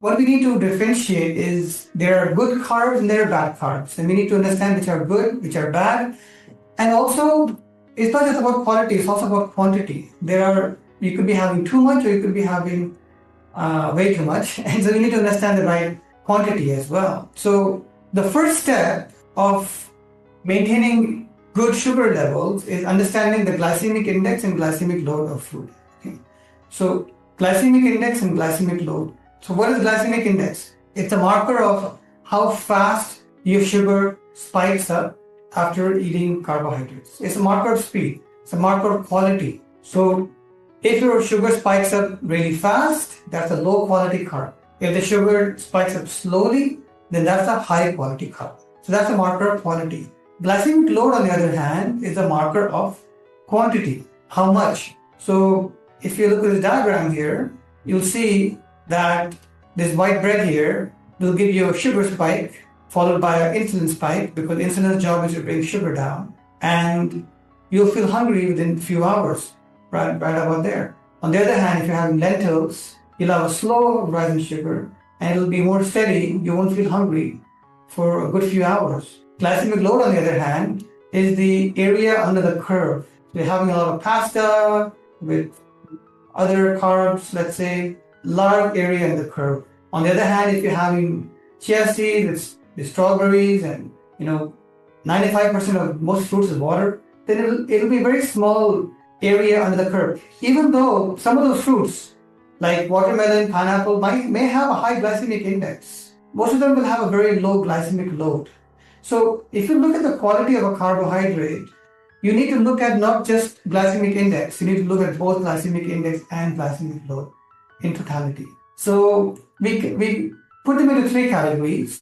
what we need to differentiate is there are good carbs and there are bad carbs. And we need to understand which are good, which are bad. And also, it's not just about quality, it's also about quantity. You could be having too much or you could be having way too much. And so we need to understand the right quantity as well. So the first step of maintaining good sugar levels is understanding the glycemic index and glycemic load of food. Okay. So glycemic index and glycemic load. So what is glycemic index? It's a marker of how fast your sugar spikes up after eating carbohydrates. It's a marker of speed. It's a marker of quality. So if your sugar spikes up really fast, that's a low quality carb. If the sugar spikes up slowly, then that's a high quality carb. So that's a marker of quality. Glycemic load, on the other hand, is a marker of quantity. How much? So if you look at the diagram here, you'll see that this white bread here will give you a sugar spike followed by an insulin spike, because insulin's job is to bring sugar down, and you'll feel hungry within a few hours, right about there. On the other hand, if you're having lentils, you'll have a slow rise in sugar and it'll be more steady. You won't feel hungry for a good few hours. Glycemic load, on the other hand, is the area under the curve. So you're having a lot of pasta with other carbs, let's say, large area in the curve. On the other hand, if you're having chia seeds with strawberries and 95% of most fruits is water, then it'll be a very small area under the curve. Even though some of those fruits, like watermelon, pineapple, may have a high glycemic index, most of them will have a very low glycemic load. So if you look at the quality of a carbohydrate, you need to look at not just glycemic index, you need to look at both glycemic index and glycemic load in totality. So we put them into three categories.